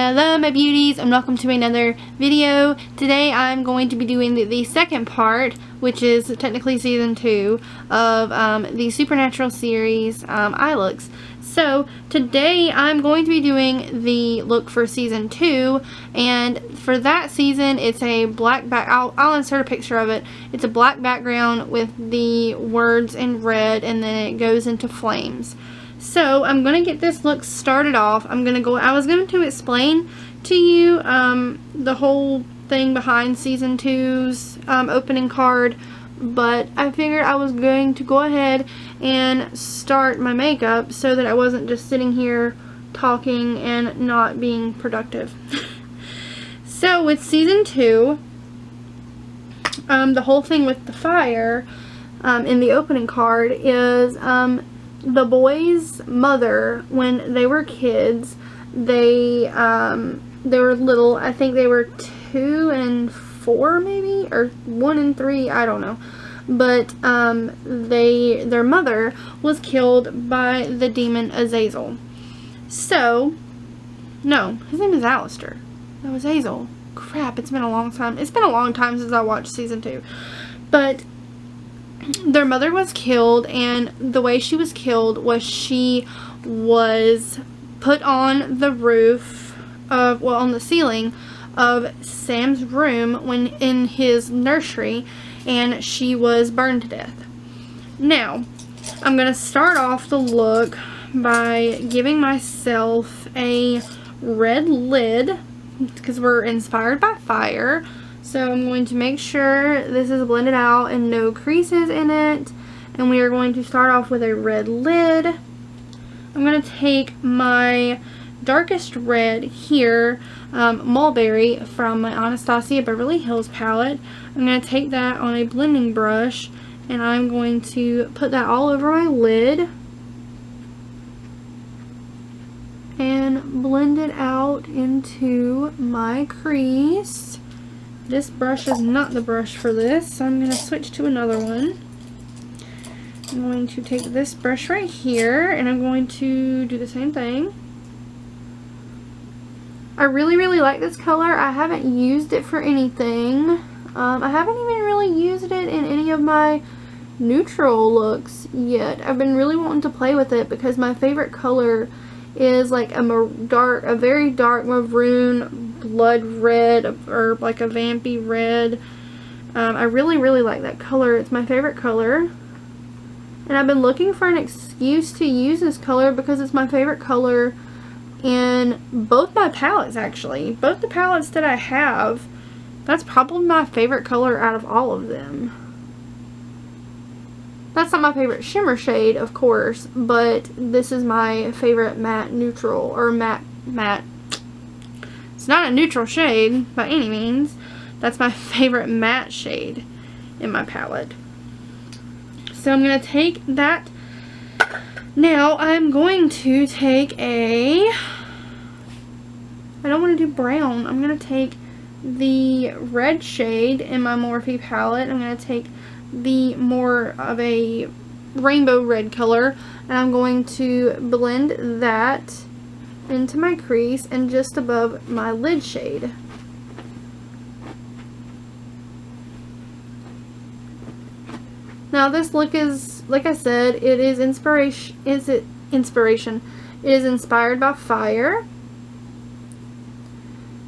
Hello my beauties and welcome to another video. Today I'm going to be doing the second part, which is technically season 2 of the Supernatural series eye looks. So today I'm going to be doing the look for season 2, and for that season it's a black I'll insert a picture of it. It's a black background with the words in red and then it goes into flames. So I'm going to get this look started off. I was going to explain to you the whole thing behind season 2's opening card, but I figured I was going to go ahead and start my makeup so that I wasn't just sitting here talking and not being productive. So with season 2, the whole thing with the fire in the opening card is the boys' mother, when they were kids, they were little. I think they were 2 and 4 maybe, or 1 and 3, I don't know. But their mother was killed by the demon Azazel. So, no, his name is Alistair. That was Azazel. Crap, it's been a long time. It's been a long time since I watched season 2. But their mother was killed, and the way she was killed was she was put on the roof of, well, on the ceiling of Sam's room when in his nursery, and she was burned to death. Now, I'm going to start off the look by giving myself a red lid because we're inspired by fire. So I'm going to make sure this is blended out and no creases in it. And we are going to start off with a red lid. I'm going to take my darkest red here, Mulberry, from my Anastasia Beverly Hills palette. I'm going to take that on a blending brush and I'm going to put that all over my lid and blend it out into my crease. This brush is not the brush for this, so I'm going to switch to another one. I'm going to take this brush right here, and I'm going to do the same thing. I really like this color. I haven't used it for anything. I haven't even really used it in any of my neutral looks yet. I've been really wanting to play with it because my favorite color is like a very dark maroon blood red, or like a vampy red. I really like that color. It's my favorite color, and I've been looking for an excuse to use this color because it's my favorite color in both my palettes. Actually, both the palettes that I have, that's probably my favorite color out of all of them. That's not my favorite shimmer shade, of course, but this is my favorite matte neutral, or matte. It's not a neutral shade by any means. That's my favorite matte shade in my palette. So I'm going to take that. Now I'm going to take I don't want to do brown. I'm going to take the red shade in my Morphe palette. I'm going to take the more of a rainbow red color, and I'm going to blend that into my crease and just above my lid shade. Now this look is, like I said, it is inspiration. It is inspired by fire.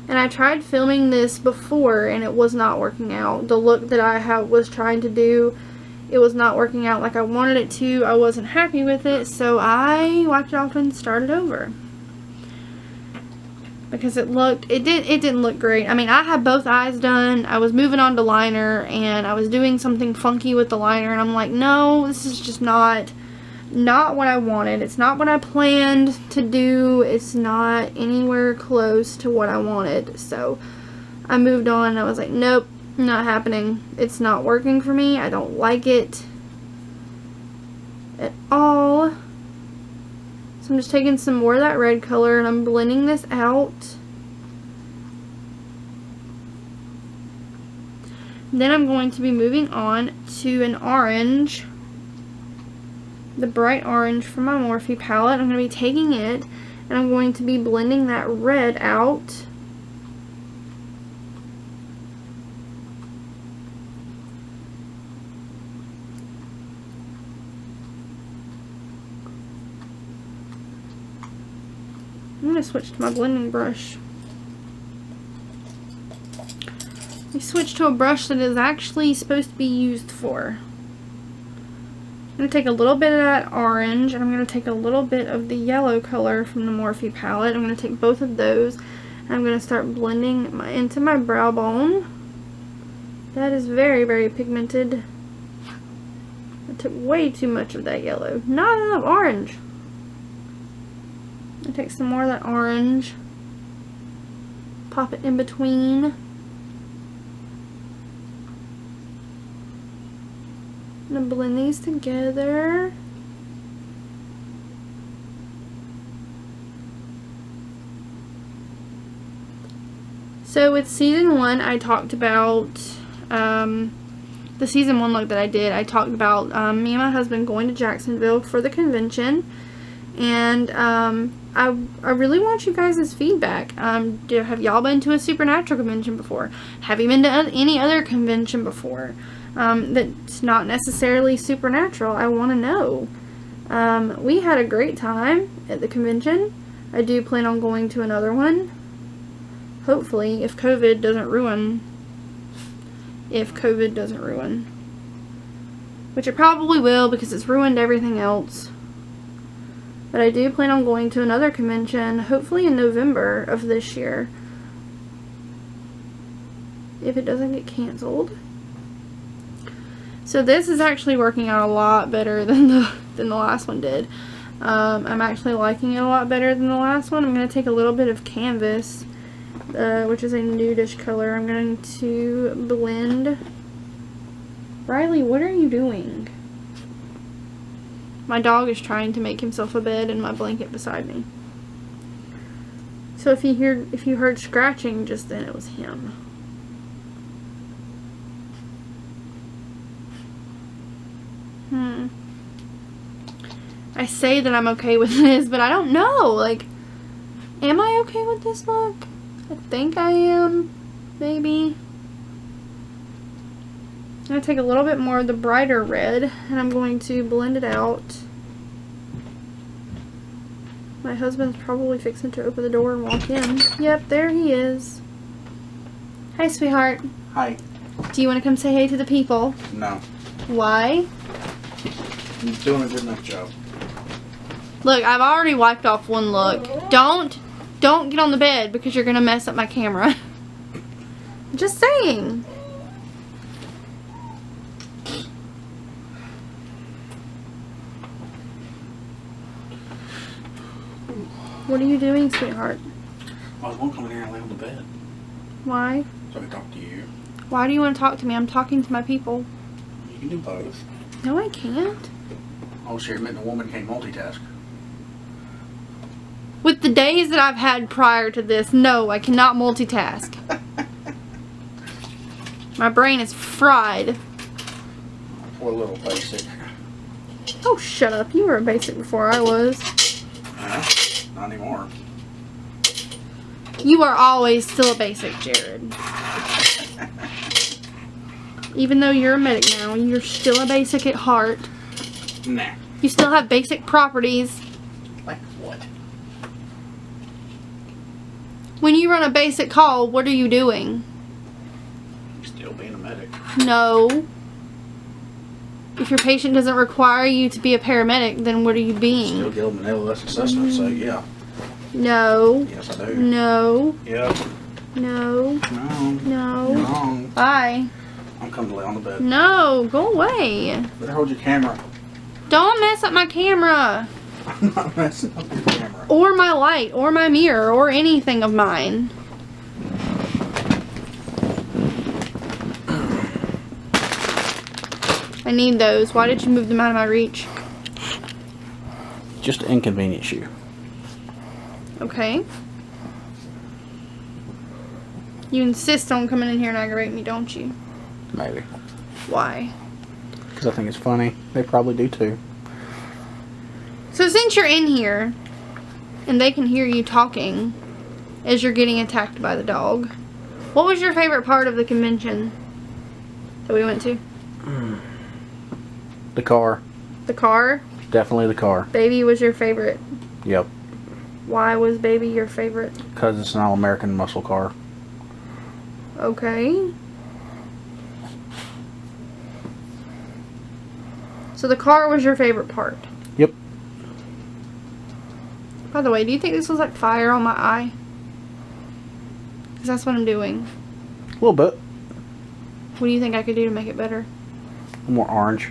And I tried filming this before and it was not working out. The look that I was trying to do, it was not working out like I wanted it to. I wasn't happy with it, so I wiped it off and started over. Because it didn't look great. I mean, I had both eyes done. I was moving on to liner and I was doing something funky with the liner, and I'm like, no, this is just not what I wanted. It's not what I planned to do. It's not anywhere close to what I wanted. So I moved on and I was like, nope, not happening. It's not working for me. I don't like it at all. So I'm just taking some more of that red color and I'm blending this out. Then I'm going to be moving on to an orange, the bright orange from my Morphe palette. I'm going to be taking it And I'm going to be blending that red out. I'm going to switch to my blending brush. We switched to a brush that is actually supposed to be used for. I'm going to take a little bit of that orange, and I'm going to take a little bit of the yellow color from the Morphe palette. I'm going to take both of those, and I'm going to start blending into my brow bone. That is very, very pigmented. I took way too much of that yellow. Not enough orange. I take some more of that orange. Pop it in between. I'm going to blend these together. So with season 1, I talked about the season 1 look that I did. I talked about me and my husband going to Jacksonville for the convention. And I really want you guys' feedback. Have y'all been to a Supernatural convention before? Have you been to any other convention before? That's not necessarily supernatural. I want to know. We had a great time at the convention. I do plan on going to another one. Hopefully, if COVID doesn't ruin. Which it probably will, because it's ruined everything else. But I do plan on going to another convention, hopefully in November of this year. If it doesn't get canceled. So this is actually working out a lot better than the last one did. I'm actually liking it a lot better than the last one. I'm going to take a little bit of Canvas, which is a nudish color. I'm going to blend. Riley, what are you doing? My dog is trying to make himself a bed in my blanket beside me. So if you heard scratching just then, it was him. I say that I'm okay with this, but I don't know. Like, am I okay with this look? I think I am. Maybe. I'm going to take a little bit more of the brighter red, and I'm going to blend it out. My husband's probably fixing to open the door and walk in. Yep, there he is. Hi, sweetheart. Hi. Do you want to come say hey to the people? No. Why? I'm doing a good enough job. Look, I've already wiped off one look. Don't get on the bed because you're going to mess up my camera. Just saying. What are you doing, sweetheart? I was going to come in here and lay on the bed. Why? So I can talk to you. Why do you want to talk to me? I'm talking to my people. You can do both. No, I can't. Oh, so you're admitting a woman can't multitask. With the days that I've had prior to this, no, I cannot multitask. My brain is fried. Poor little basic. Oh, shut up. You were a basic before I was. Not anymore. You are always still a basic, Jared. Even though you're a medic now, you're still a basic at heart. Nah. You still have basic properties. Like what? When you run a basic call, what are you doing? Still being a medic. No. If your patient doesn't require you to be a paramedic, then what are you being? Still give them an LS assessment, so yeah. No. Yes, I do. No. Yep. No. No. No. You're wrong. Bye. I'm coming to lay on the bed. No. Go away. Better hold your camera. Don't mess up my camera. I'm not messing up your camera. Or my light. Or my mirror. Or anything of mine. I need those. Why did you move them out of my reach? Just to inconvenience you. Okay. You insist on coming in here and aggravating me, don't you? Maybe. Why? Because I think it's funny. They probably do too. So since you're in here, and they can hear you talking as you're getting attacked by the dog. What was your favorite part of the convention that we went to? The car. The car? Definitely the car. Baby was your favorite. Yep. Why was Baby your favorite? Because it's an all-American muscle car. Okay. So the car was your favorite part? Yep. By the way, do you think this was like fire on my eye? Because that's what I'm doing. A little bit. What do you think I could do to make it better? More orange.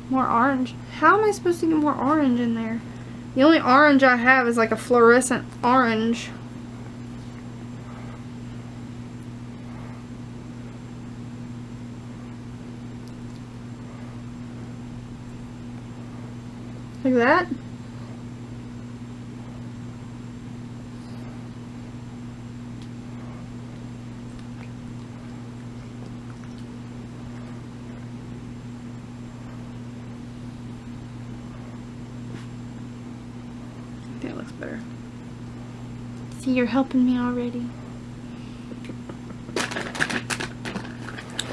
More orange? How am I supposed to get more orange in there? The only orange I have is like a fluorescent orange. Like that? I think that looks better. See, you're helping me already.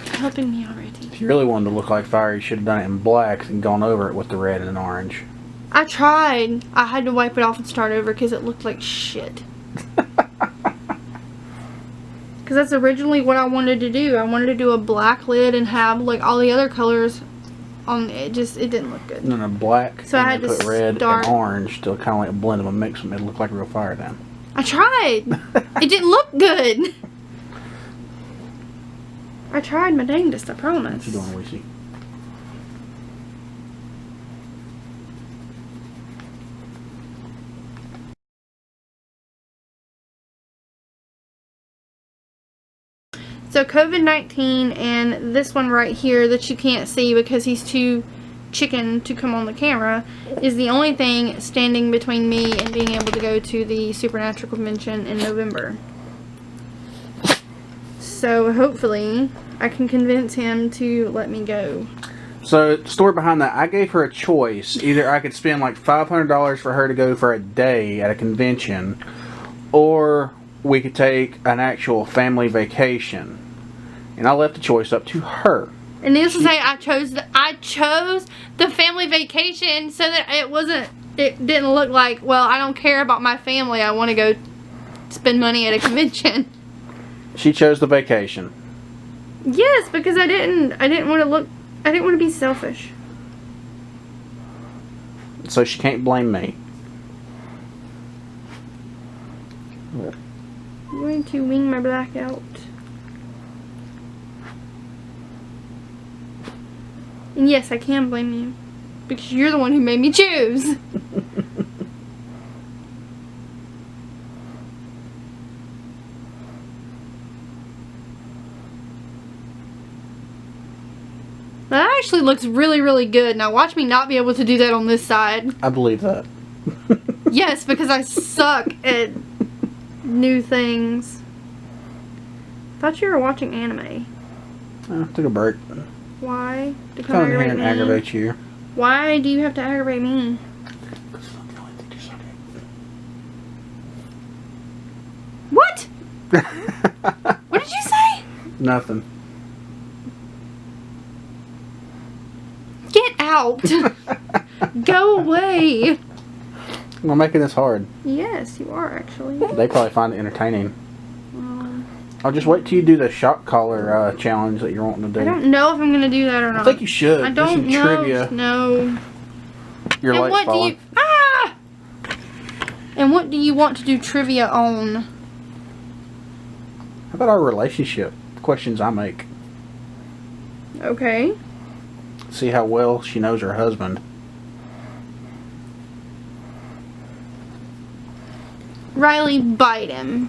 You're helping me already. If you really wanted to look like fire, you should have done it in black and gone over it with the red and orange. I tried. I had to wipe it off and start over because it looked like shit. Because that's originally what I wanted to do. I wanted to do a black lid and have like all the other colors on it. It didn't look good. And then a black. So I and had then to put red start- and orange to kind of like blend them and mix them. It looked like real fire then. I tried. It didn't look good. I tried my dangest, I promise. What you doing, Weezy? So COVID-19 and this one right here that you can't see because he's too chicken to come on the camera is the only thing standing between me and being able to go to the Supernatural Convention in November. So hopefully I can convince him to let me go. So, the story behind that, I gave her a choice. Either I could spend like $500 for her to go for a day at a convention, or we could take an actual family vacation. And I left the choice up to her. And needless to say, I chose the family vacation so that it didn't look like, well, I don't care about my family. I want to go spend money at a convention. She chose the vacation. Yes, because I didn't want to be selfish. So she can't blame me. I'm going to wing my black out. And yes, I can blame you. Because you're the one who made me choose. That actually looks really, really good. Now watch me not be able to do that on this side. I believe that. Yes, because I suck at new things. Thought you were watching anime. Took a break. Why? To come Come in here aggravate and me? aggravate you. Why do you have to aggravate me? What? What did you say? Nothing. Get out. Go away. We're making this hard. Yes, you are actually. They probably find it entertaining. Um, I'll just wait till you do the shock collar challenge that you're wanting to do. I don't know if I'm gonna do that or not. I think you should. I Do don't some know. trivia. No. Your And light's what falling. do you? Ah! And what do you want to do trivia on? How about our relationship? Questions I make. Okay. See how well she knows her husband. Riley, bite him.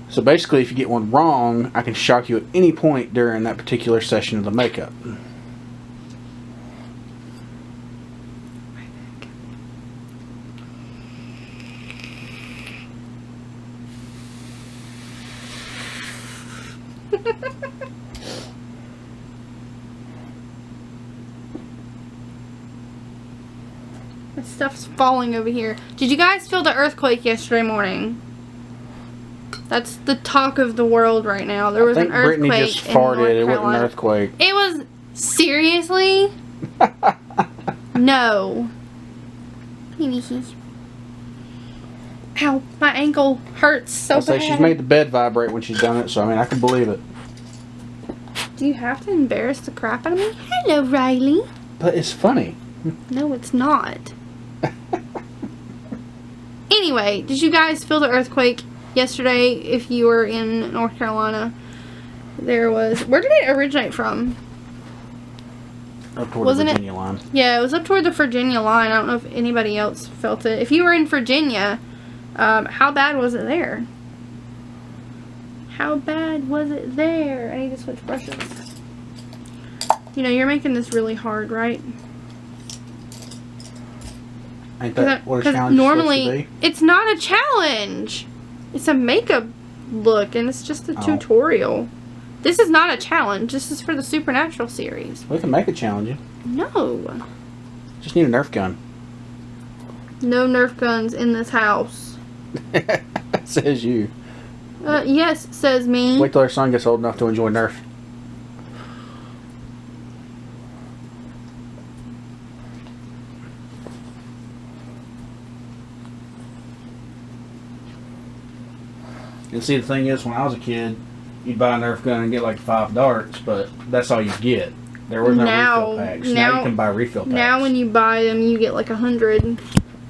So basically, if you get one wrong, I can shock you at any point during that particular session of the makeup. My stuff's falling over here. Did you guys feel the earthquake yesterday morning? That's the talk of the world right now. There was an earthquake. Brittany just in North farted. It wasn't an Carolina. earthquake. It was seriously? No. Ow, my ankle hurts so I say bad. she's made the bed vibrate when she's done it, so I mean I can believe it. Do you have to embarrass the crap out of me? Hello, Riley. But it's funny. No, it's not. Anyway, did you guys feel the earthquake yesterday? If you were in North Carolina, there was. Where did it originate from? Up toward Wasn't the it- Virginia line. Yeah, it was up toward the Virginia line. I don't know if anybody else felt it. If you were in Virginia, how bad was it there? How bad was it there? I need to switch brushes. You know, you're making this really hard, right? Ain't that what a Because challenge is supposed to normally be? it's not a challenge. It's a makeup look, and it's just a Oh. tutorial. This is not a challenge. This is for the Supernatural series. We can make it challenging. No. Just need a Nerf gun. No Nerf guns in this house. Says you. Yes, says me. Wait till our son gets old enough to enjoy Nerf. And see, the thing is, when I was a kid, you'd buy a Nerf gun and get like 5 darts, but that's all you get. There was no refill packs. Now you can buy refill packs. Now when you buy them, you get like 100.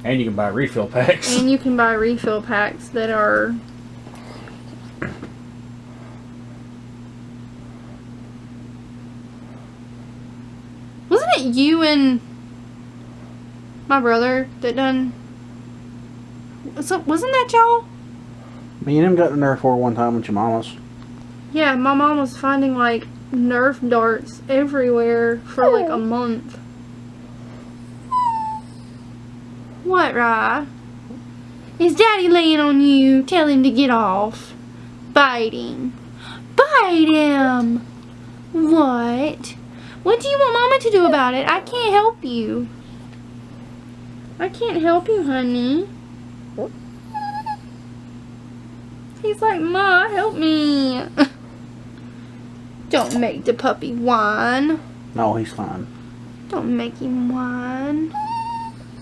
And you can buy refill packs. And you can buy refill packs that are... Wasn't it you and my brother that done... So, wasn't that y'all? Me and him got the Nerf war one time with your mama's. Yeah, my mom was finding like Nerf darts everywhere for like a month. What, Rye? Is Daddy laying on you? Tell him to get off. Bite him. Bite him! What? What do you want Mama to do about it? I can't help you. I can't help you, honey. He's like, Ma, help me. Don't make the puppy whine. No, he's fine. Don't make him whine.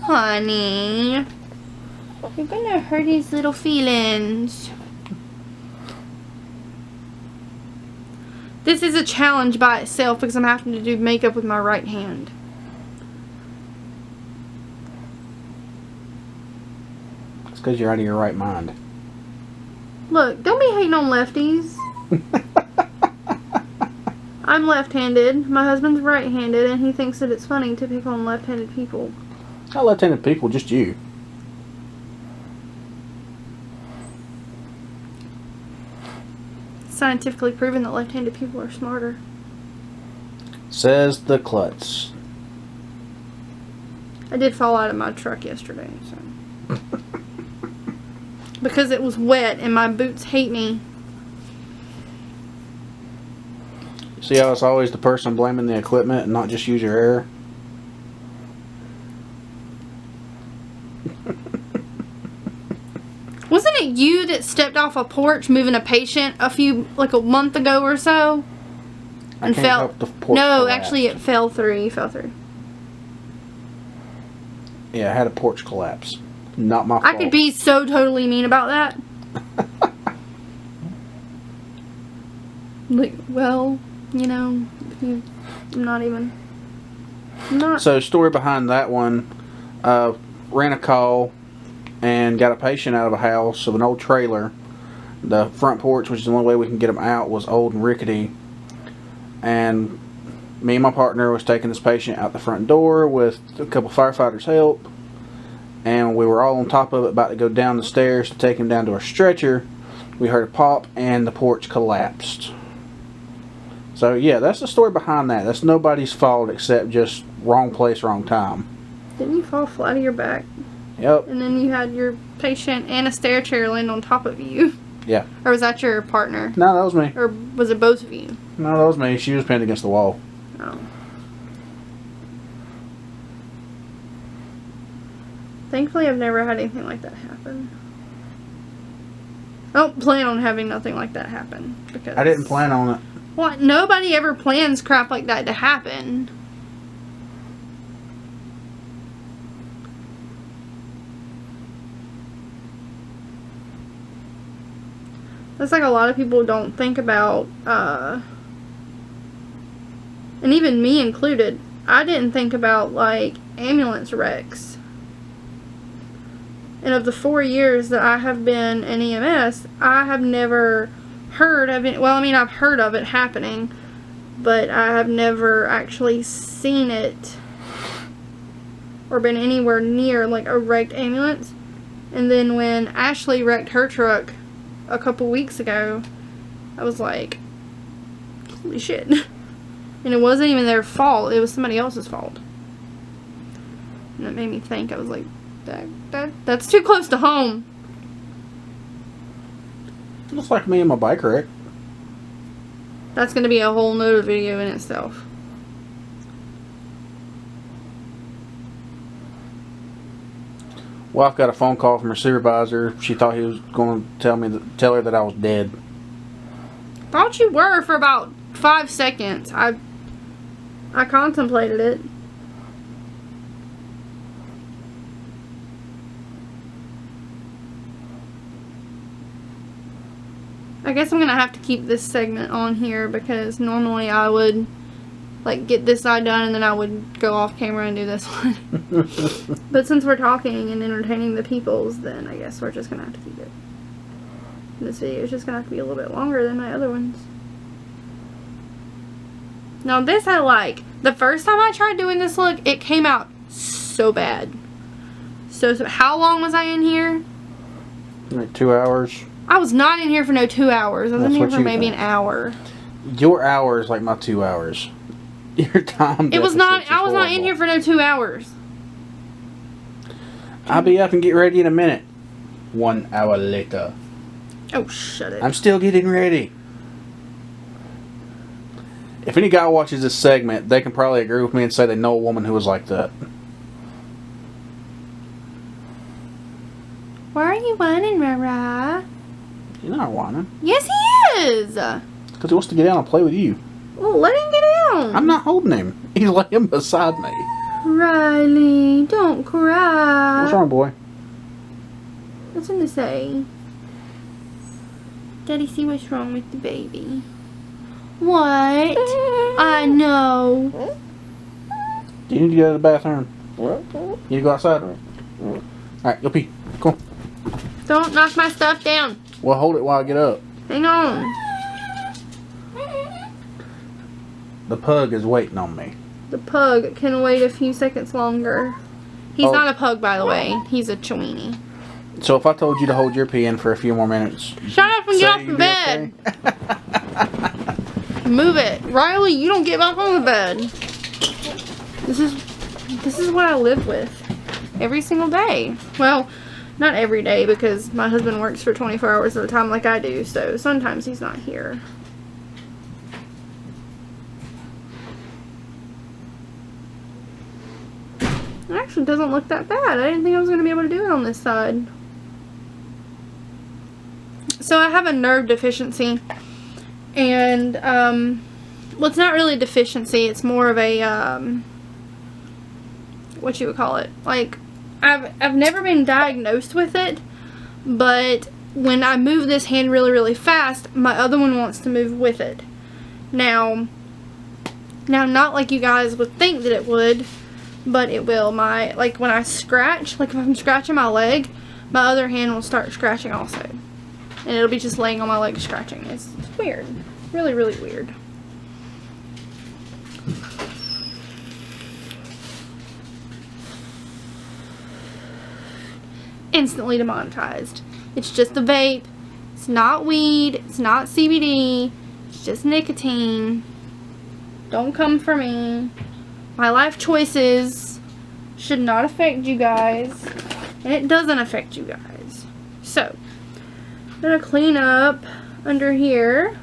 Honey. You're gonna hurt his little feelings. This is a challenge by itself because I'm having to do makeup with my right hand. It's because you're out of your right mind. Look, don't be hating on lefties. I'm left-handed. My husband's right-handed, and he thinks that it's funny to pick on left-handed people. Not left-handed people, just you. It's scientifically proven that left-handed people are smarter. Says the klutz. I did fall out of my truck yesterday, so. Because it was wet and my boots hate me. See how it's always the person blaming the equipment and not just user error? Wasn't it you that stepped off a porch moving a patient like a month ago or so? I And can't fell. help the porch No, collapse. actually it fell through. You fell through. Yeah, I had a porch collapse. Not my fault. I could be so totally mean about that. Like, well, you know, I'm not even. I'm not. So, story behind that one, ran a call and got a patient out of a house of an old trailer. The front porch, which is the only way we can get them out, was old and rickety. And me and my partner was taking this patient out the front door with a couple firefighters' help. And we were all on top of it, about to go down the stairs to take him down to our stretcher. We heard a pop and the porch collapsed. So yeah, that's the story behind that. That's nobody's fault except just wrong place, wrong time. Didn't you fall flat on your back? Yep. And then you had your patient and a stair chair land on top of you? Yeah. Or was that your partner? No, that was me. Or was it both of you? No, that was me. She was pinned against the wall. Oh. Thankfully, I've never had anything like that happen. I don't plan on having nothing like that happen. Because I didn't plan on it. What? Nobody ever plans crap like that to happen. That's like a lot of people don't think about, and even me included, I didn't think about, like, ambulance wrecks. And of the 4 years that I have been in EMS, I have never heard of it. Well, I mean, I've heard of it happening, but I have never actually seen it or been anywhere near, like, a wrecked ambulance. And then when Ashley wrecked her truck a couple weeks ago, I was like, holy shit. And it wasn't even their fault, it was somebody else's fault. And it made me think, I was like, that's too close to home. Looks like me and my bike wreck. That's going to be a whole nother video in itself. Wife got a phone call from her supervisor. She thought he was going to tell her that I was dead. Thought you were for about 5 seconds. I contemplated it. I guess I'm gonna have to keep this segment on here because normally I would like get this side done and then I would go off camera and do this one. But since we're talking and entertaining the peoples, then I guess we're just gonna have to keep it. This video is just gonna have to be a little bit longer than my other ones. Now this I like. The first time I tried doing this look, it came out so bad. So how long was I in here? Like 2 hours. I was not in here for no 2 hours. I was in here for maybe think. an hour. Your hour is like my 2 hours. Your time. It was not. I was not in here for no 2 hours. I'll be up and get ready in a minute. 1 hour later. Oh, shut it. I'm still getting ready. If any guy watches this segment, they can probably agree with me and say they know a woman who was like that. Why are you whining, Rara? He's not whining. Yes, he is. Because he wants to get down and play with you. Well, let him get down. I'm not holding him. He's laying beside me. Riley, don't cry. What's wrong, boy? What's in to say? Daddy, see what's wrong with the baby. What? I know. Do you need to go to the bathroom? You need to go outside? Alright, go pee. Go on. Don't knock my stuff down. Well, hold it while I get up. Hang on. The pug is waiting on me. The pug can wait a few seconds longer. He's not a pug, by the way. He's a Chiweenie. So if I told you to hold your pee in for a few more minutes... Shut up and get off the bed. Okay? Move it. Riley, you don't get back on the bed. This is what I live with. Every single day. Well, not every day because my husband works for 24 hours at a time like I do. So sometimes he's not here. It actually doesn't look that bad. I didn't think I was going to be able to do it on this side. So I have a nerve deficiency. And, well, it's not really a deficiency. It's more of a, what you would call it. Like, I've never been diagnosed with it. But when I move this hand really, really fast, my other one wants to move with it. Now, not like you guys would think that it would. But it will. Like when I scratch, like if I'm scratching my leg, my other hand will start scratching also. And it'll be just laying on my leg scratching. It's weird. Really, really weird. Instantly demonetized. It's just a vape. It's not weed. It's not CBD. It's just nicotine. Don't come for me. My life choices should not affect you guys. And it doesn't affect you guys. So, I'm going to clean up under here.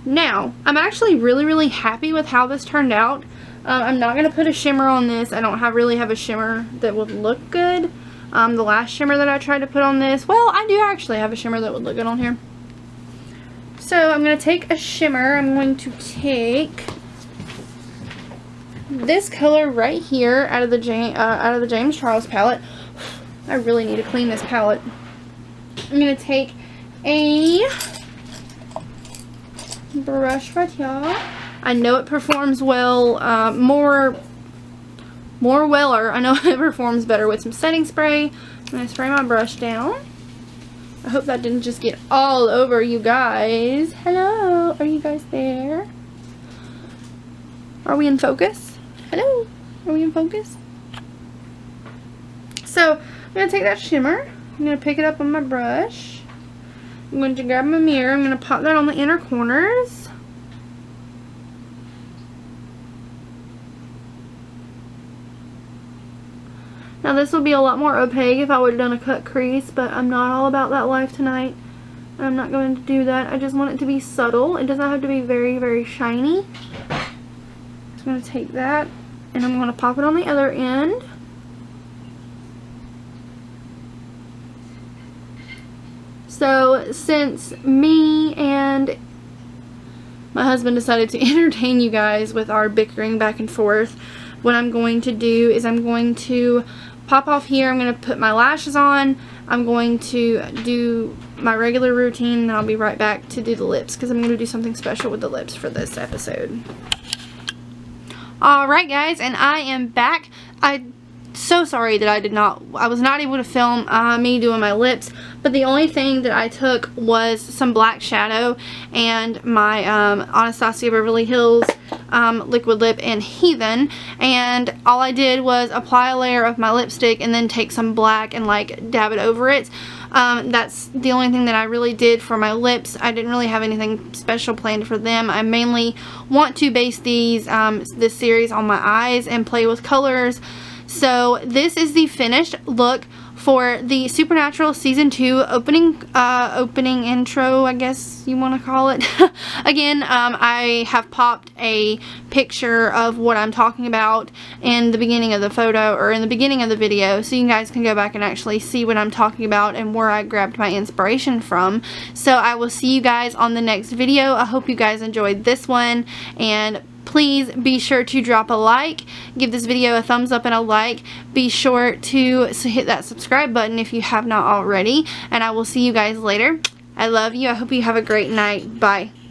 Now, I'm actually really, really happy with how this turned out. I'm not going to put a shimmer on this. I don't really have a shimmer that would look good. The last shimmer that I tried to put on this, well, I do actually have a shimmer that would look good on here. So I'm going to take a shimmer. I'm going to take this color right here out of the James Charles palette. I really need to clean this palette. I'm going to take a brush right here. I know it performs well, more weller. I know it performs better with some setting spray. I'm going to spray my brush down. I hope that didn't just get all over you guys. Hello, are you guys there? Are we in focus? Hello, are we in focus? So, I'm going to take that shimmer. I'm going to pick it up on my brush. I'm going to grab my mirror. I'm going to pop that on the inner corners. Now this would be a lot more opaque if I would have done a cut crease, but I'm not all about that life tonight. I'm not going to do that. I just want it to be subtle. It doesn't have to be very, very shiny. I'm going to take that and I'm going to pop it on the other end. So since me and my husband decided to entertain you guys with our bickering back and forth, what I'm going to do is I'm going to pop off here. I'm going to put my lashes on. I'm going to do my regular routine, and I'll be right back to do the lips because I'm going to do something special with the lips for this episode. Alright guys, and I am back. I'm so sorry that I was not able to film me doing my lips, but the only thing that I took was some black shadow and my Anastasia Beverly Hills liquid lip in Heathen, and all I did was apply a layer of my lipstick and then take some black and like dab it over it. That's the only thing that I really did for my lips. I didn't really have anything special planned for them. I mainly want to base this series on my eyes and play with colors. So this is the finished look for the Supernatural Season 2 opening intro, I guess you want to call it. Again, I have popped a picture of what I'm talking about in the beginning of the photo, or in the beginning of the video, so you guys can go back and actually see what I'm talking about and where I grabbed my inspiration from. So I will see you guys on the next video. I hope you guys enjoyed this one, and please be sure to drop a like, give this video a thumbs up and a like. Be sure to hit that subscribe button if you have not already, and I will see you guys later. I love you. I hope you have a great night. Bye.